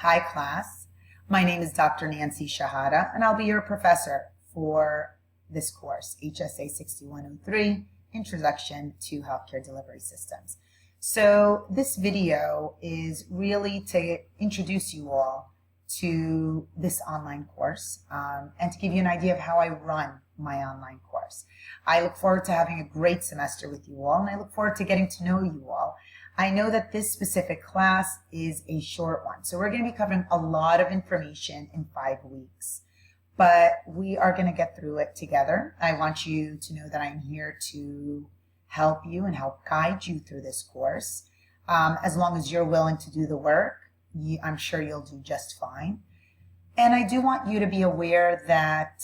Hi class, my name is Dr. Nancy Shahada and I'll be your professor for this course, HSA 6103, Introduction to Healthcare Delivery Systems. So this video is really to introduce you all to this online course and to give you an idea of how I run my online course. I look forward to having a great semester with you all, and I look forward to getting to know you all. I know that this specific class is a short one, so we're going to be covering a lot of information in 5 weeks, but we are going to get through it together. I want you to know that I'm here to help you and help guide you through this course. As long as you're willing to do the work, I'm sure you'll do just fine. And I do want you to be aware that,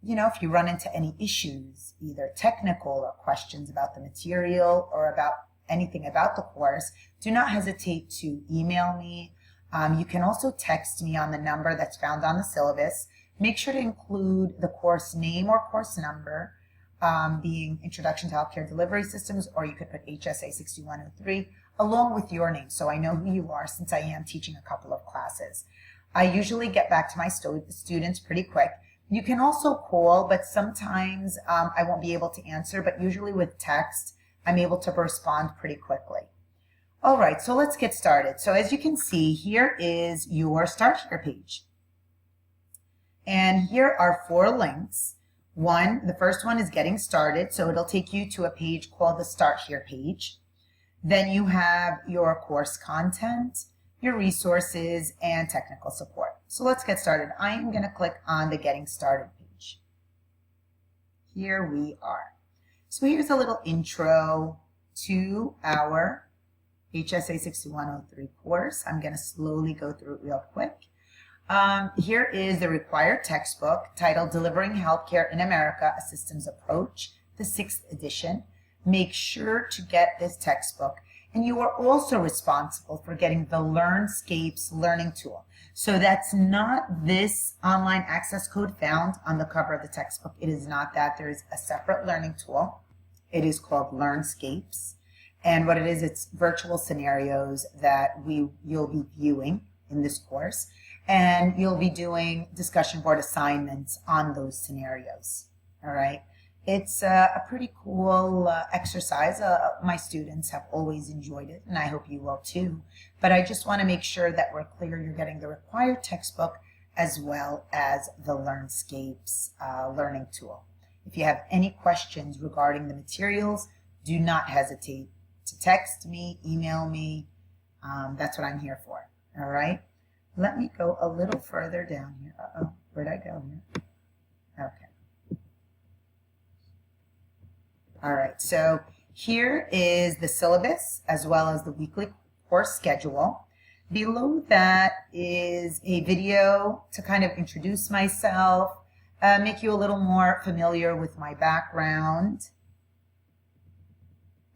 if you run into any issues, either technical or questions about the material or about anything about the course, do not hesitate to email me. You can also text me on the number that's found on the syllabus. Make sure to include the course name or course number, being Introduction to Healthcare Delivery Systems, or you could put HSA 6103 along with your name so I know who you are, since I am teaching a couple of classes. I usually get back to my students pretty quick. You can also call, but sometimes I won't be able to answer, but usually with text, I'm able to respond pretty quickly. All right, so let's get started. So as you can see, here is your Start Here page. And here are 4 links. The first one is Getting Started, so it'll take you to a page called the Start Here page. Then you have your course content, your resources, and technical support. So let's get started. I am going to click on the Getting Started page. Here we are. So here's a little intro to our HSA 6103 course. I'm going to slowly go through it real quick. Here is the required textbook titled Delivering Healthcare in America, A Systems Approach, the 6th edition. Make sure to get this textbook. And you are also responsible for getting the LearnScapes learning tool. So that's not this online access code found on the cover of the textbook. It is not that. There is a separate learning tool. It is called LearnScapes. And what it is, it's virtual scenarios that you'll be viewing in this course. And you'll be doing discussion board assignments on those scenarios. All right. It's a pretty cool exercise. My students have always enjoyed it, and I hope you will too. But I just want to make sure that we're clear you're getting the required textbook as well as the LearnScapes learning tool. If you have any questions regarding the materials, do not hesitate to text me, email me. That's what I'm here for. All right. Let me go a little further down here. Uh-oh, where'd I go here? Okay. All right, so here is the syllabus as well as the weekly course schedule. Below that is a video to kind of introduce myself, make you a little more familiar with my background.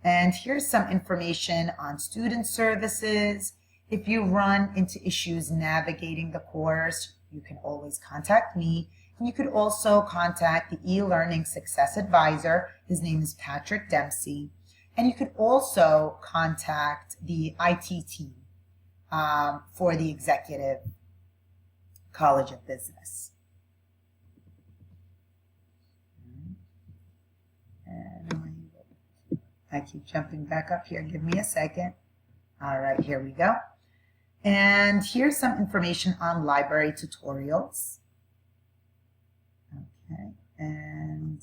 And here's some information on student services. If you run into issues navigating the course, you can always contact me. And you could also contact the e-learning success advisor. His name is Patrick Dempsey. And you could also contact the IT team for the Executive College of Business. And I keep jumping back up here. Give me a second. All right, here we go. And here's some information on library tutorials. Okay, and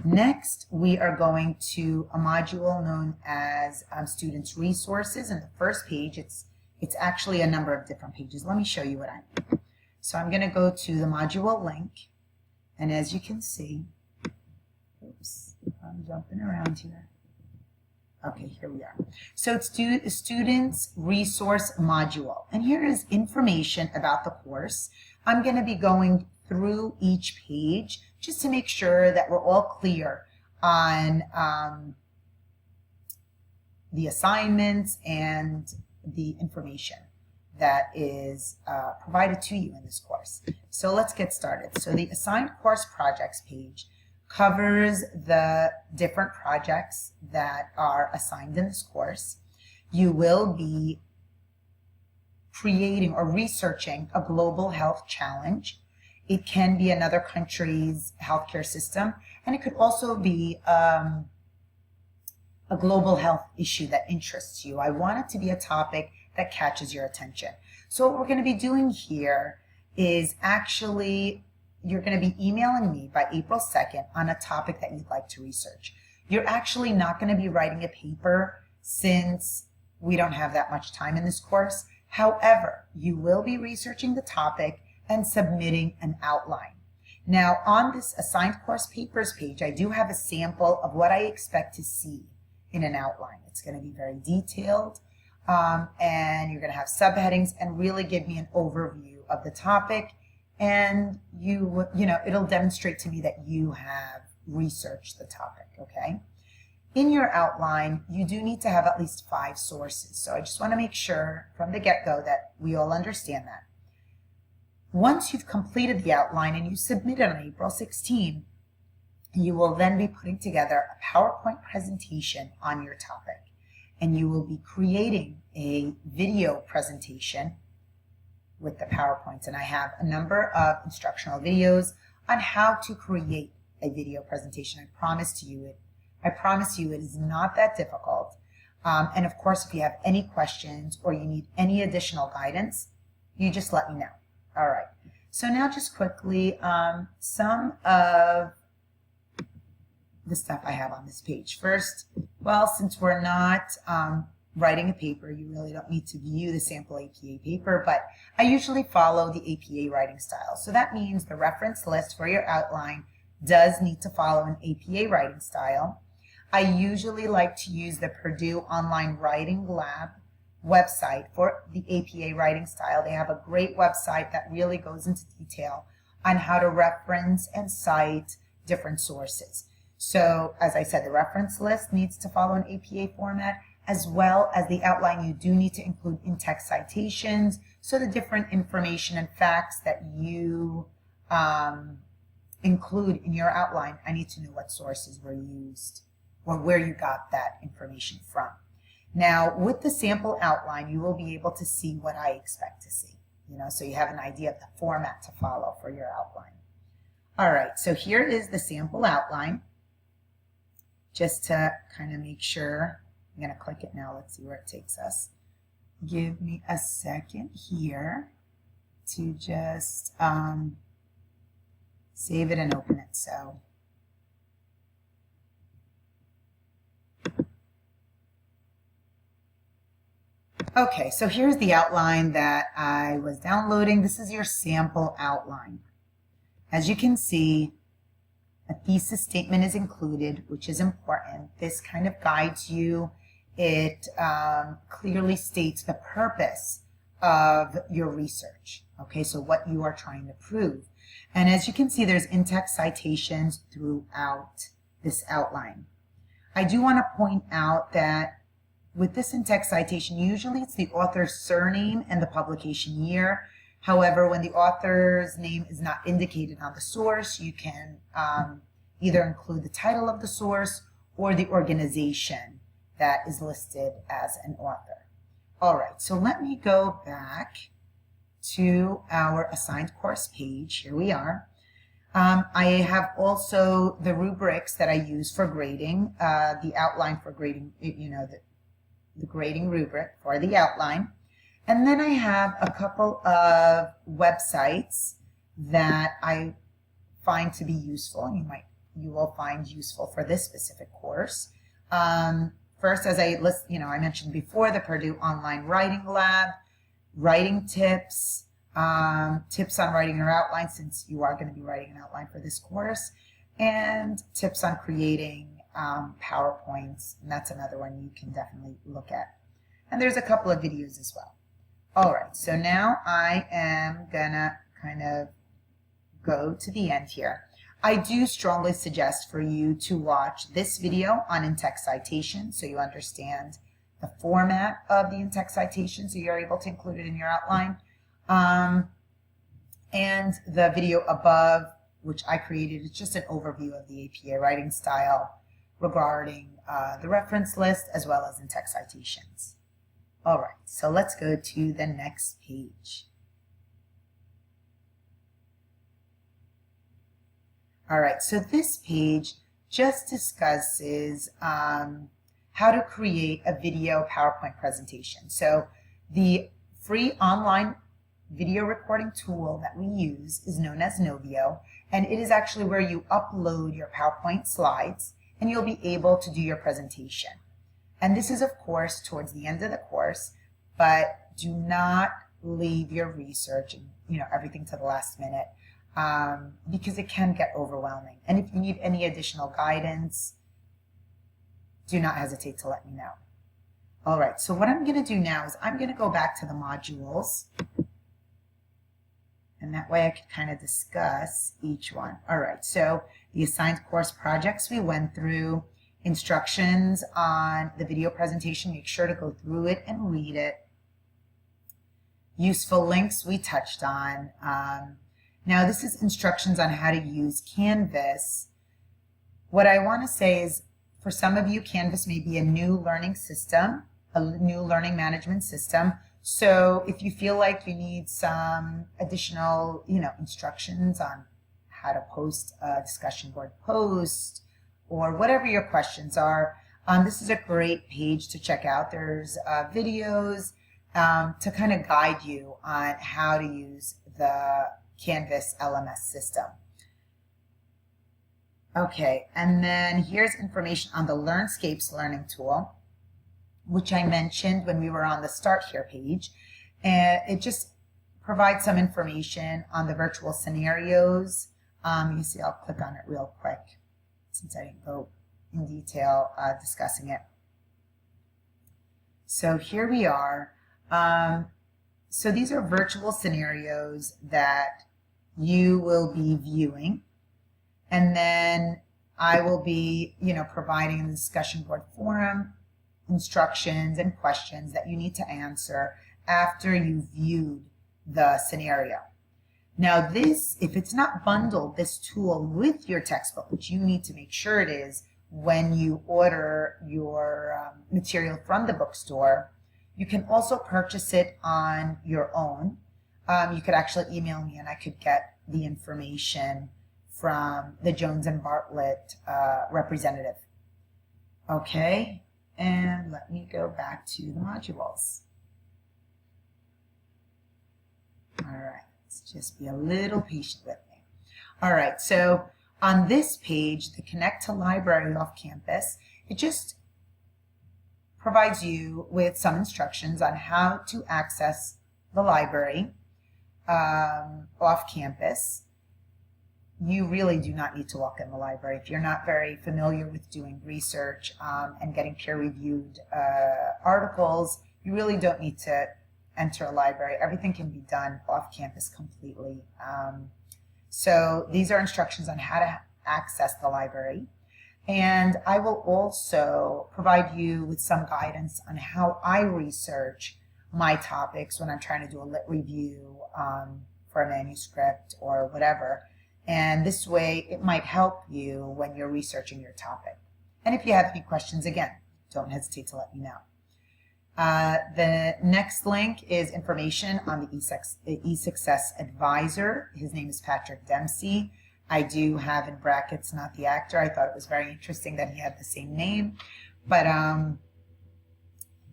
next we are going to a module known as Students Resources. And the first page, it's actually a number of different pages. Let me show you what I mean. So I'm going to go to the module link, and as you can see, oops, I'm jumping around here. Okay, here we are. So it's Students Resource Module, and here is information about the course. I'm going to be going through each page just to make sure that we're all clear on the assignments and the information that is provided to you in this course. So let's get started. So the assigned course projects page covers the different projects that are assigned in this course. You will be creating or researching a global health challenge. It can be another country's healthcare system, and it could also be a global health issue that interests you. I want it to be a topic that catches your attention. So what we're going to be doing here is actually you're going to be emailing me by April 2nd on a topic that you'd like to research. You're actually not going to be writing a paper since we don't have that much time in this course. However, you will be researching the topic and submitting an outline. Now, on this assigned course papers page, I do have a sample of what I expect to see in an outline. It's going to be very detailed, and you're going to have subheadings and really give me an overview of the topic, and it'll demonstrate to me that you have researched the topic, okay? In your outline, you do need to have at least 5 sources. So I just want to make sure from the get-go that we all understand that. Once you've completed the outline and you submit it on April 16, you will then be putting together a PowerPoint presentation on your topic. And you will be creating a video presentation with the PowerPoints. And I have a number of instructional videos on how to create a video presentation. I promise you it is not that difficult. And of course, if you have any questions or you need any additional guidance, you just let me know. All right. So now just quickly, some of the stuff I have on this page. First, well, since we're not writing a paper, you really don't need to view the sample APA paper, but I usually follow the APA writing style. So that means the reference list for your outline does need to follow an APA writing style. I usually like to use the Purdue Online Writing Lab website for the APA writing style. They have a great website that really goes into detail on how to reference and cite different sources. So as I said, the reference list needs to follow an APA format, as well as the outline. You do need to include in-text citations. So the different information and facts that you include in your outline, I need to know what sources were used or where you got that information from. Now, with the sample outline, you will be able to see what I expect to see, so you have an idea of the format to follow for your outline. All right, so here is the sample outline. Just to kind of make sure, I'm going to click it now. Let's see where it takes us. Give me a second here to just save it and open it. So okay, so here's the outline that I was downloading. This is your sample outline. As you can see, a thesis statement is included, which is important. This kind of guides you. It clearly states the purpose of your research. Okay, so what you are trying to prove. And as you can see, there's in-text citations throughout this outline. I do want to point out that with this in-text citation, usually it's the author's surname and the publication year. However, when the author's name is not indicated on the source, you can either include the title of the source or the organization that is listed as an author. All right, so let me go back to our assigned course page. Here we are. I have also the rubrics that I use for grading, the outline for grading, the grading rubric for the outline. And then I have a couple of websites that I find to be useful, and you will find useful for this specific course. First, as I mentioned before, the Purdue Online Writing Lab, writing tips, tips on writing your outline, since you are going to be writing an outline for this course, and tips on creating PowerPoints, and that's another one you can definitely look at. And there's a couple of videos as well. All right, so now I am gonna kind of go to the end here. I do strongly suggest for you to watch this video on in-text citation so you understand the format of the in-text citation so you're able to include it in your outline. And the video above, which I created, is just an overview of the APA writing style regarding the reference list as well as in-text citations. All right, so let's go to the next page. All right, so this page just discusses how to create a video PowerPoint presentation. So the free online video recording tool that we use is known as Novio, and it is actually where you upload your PowerPoint slides and you'll be able to do your presentation. And this is, of course, towards the end of the course, but do not leave your research and everything to the last minute, because it can get overwhelming. And if you need any additional guidance, do not hesitate to let me know. All right, so what I'm going to do now is I'm going to go back to the modules, and that way I can kind of discuss each one. All right, so the assigned course projects we went through, instructions on the video presentation, make sure to go through it and read it. Useful links we touched on. Now this is instructions on how to use Canvas. What I want to say is, for some of you, Canvas may be a new learning system, a new learning management system. So if you feel like you need some additional, instructions on how to post a discussion board post or whatever your questions are, this is a great page to check out. There's videos to kind of guide you on how to use the Canvas LMS system. Okay, and then here's information on the LearnScapes learning tool, which I mentioned when we were on the Start Here page. And it just provides some information on the virtual scenarios. You see, I'll click on it real quick since I didn't go in detail discussing it. So here we are. So these are virtual scenarios that you will be viewing, and then I will be, providing in the discussion board forum instructions and questions that you need to answer after you've viewed the scenario. Now this, if it's not bundled, this tool with your textbook, which you need to make sure it is when you order your material from the bookstore, you can also purchase it on your own. You could actually email me and I could get the information from the Jones and Bartlett representative. Okay, and let me go back to the modules. All right, let's just be a little patient with me. All right, so on this page, the Connect to Library off campus, it just provides you with some instructions on how to access the library off campus. You really do not need to walk in the library. If you're not very familiar with doing research and getting peer-reviewed articles, you really don't need to enter a library. Everything can be done off campus completely. So these are instructions on how to access the library. And I will also provide you with some guidance on how I research my topics when I'm trying to do a lit review for a manuscript or whatever. And this way it might help you when you're researching your topic. And if you have any questions, again, don't hesitate to let me know. The next link is information on the eSuccess advisor. His name is Patrick Dempsey. I do have in brackets, not the actor. I thought it was very interesting that he had the same name, but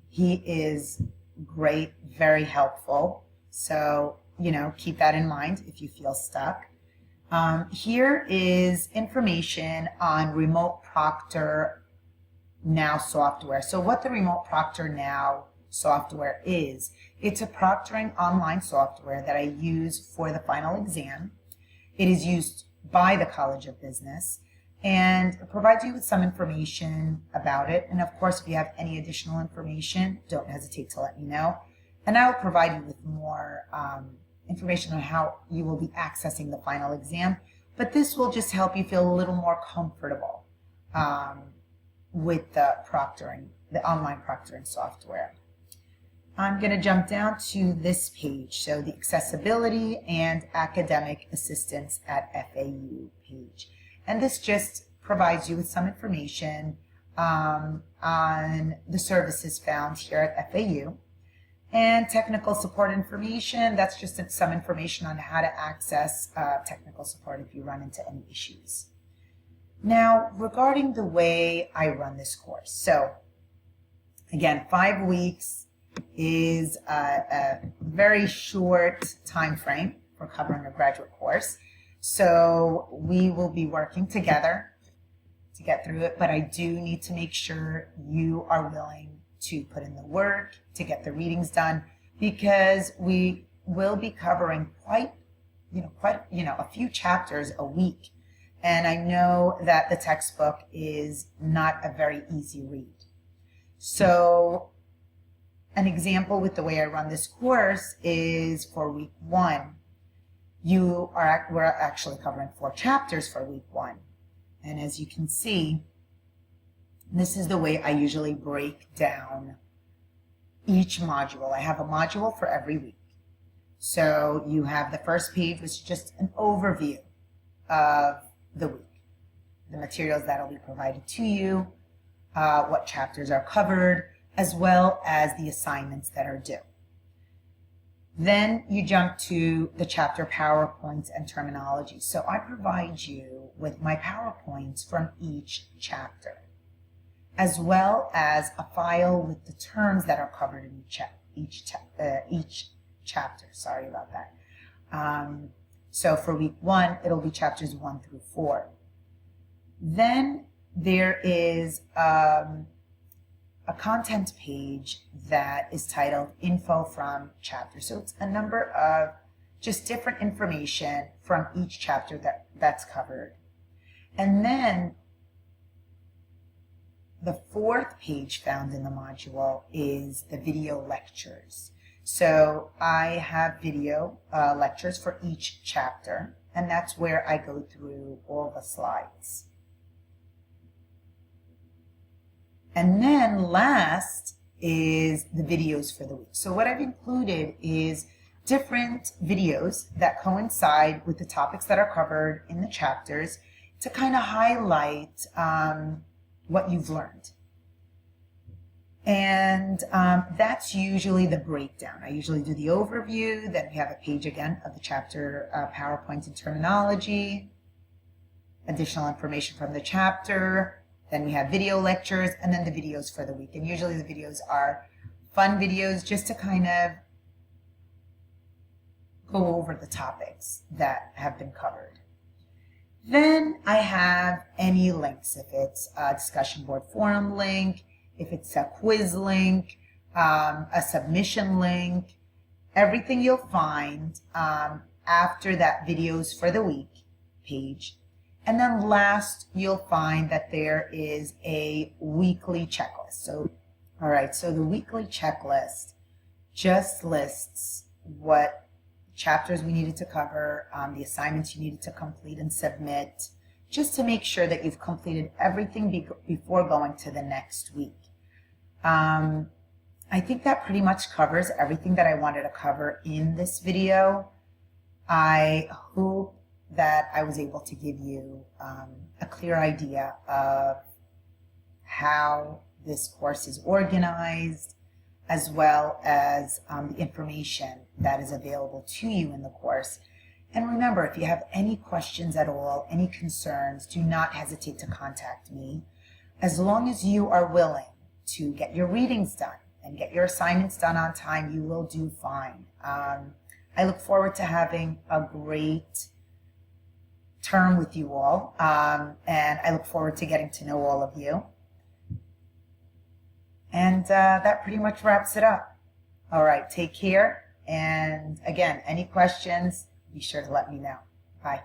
he is great, very helpful. So, keep that in mind if you feel stuck. Here is information on Remote Proctor Now software. So what the Remote Proctor Now software is, it's a proctoring online software that I use for the final exam. It is used by the College of Business and provides you with some information about it. And of course, if you have any additional information, don't hesitate to let me know. And I will provide you with more information on how you will be accessing the final exam. But this will just help you feel a little more comfortable with the proctoring, the online proctoring software. I'm going to jump down to this page. So the accessibility and academic assistance at FAU page. And this just provides you with some information on the services found here at FAU. And technical support information, that's just some information on how to access technical support if you run into any issues. Now, regarding the way I run this course. So, again, 5 weeks is a very short time frame for covering a graduate course. So we will be working together to get through it, but I do need to make sure you are willing to put in the work to get the readings done, because we will be covering quite a few chapters a week. And I know that the textbook is not a very easy read. So an example with the way I run this course is for week 1. We're actually covering 4 chapters for week 1. And as you can see, this is the way I usually break down each module. I have a module for every week. So you have the first page, which is just an overview of the week, the materials that will be provided to you, what chapters are covered, as well as the assignments that are due. Then you jump to the chapter PowerPoints and terminology. So I provide you with my PowerPoints from each chapter, as well as a file with the terms that are covered in each chapter. Sorry about that. So for week 1, it'll be chapters 1 through 4. Then there is a content page that is titled Info from Chapter. So it's a number of just different information from each chapter that's covered. And then the 4th page found in the module is the video lectures. So I have video lectures for each chapter, and that's where I go through all the slides. And then last is the videos for the week. So what I've included is different videos that coincide with the topics that are covered in the chapters to kind of highlight what you've learned. And that's usually the breakdown. I usually do the overview, then we have a page again of the chapter PowerPoint and terminology, additional information from the chapter, then we have video lectures, and then the videos for the week. And usually the videos are fun videos just to kind of go over the topics that have been covered. Then I have any links, if it's a discussion board forum link, if it's a quiz link, a submission link, everything you'll find after that videos for the week page. And then last, you'll find that there is a weekly checklist. So, all right, so the weekly checklist just lists what chapters we needed to cover, the assignments you needed to complete and submit, just to make sure that you've completed everything before going to the next week. I think that pretty much covers everything that I wanted to cover in this video. I hope that I was able to give you a clear idea of how this course is organized, as well as the information that is available to you in the course. And remember, if you have any questions at all, any concerns, do not hesitate to contact me. As long as you are willing to get your readings done and get your assignments done on time, you will do fine. I look forward to having a great term with you all, and I look forward to getting to know all of you. And that pretty much wraps it up. All right, take care. And again, any questions, be sure to let me know. Bye.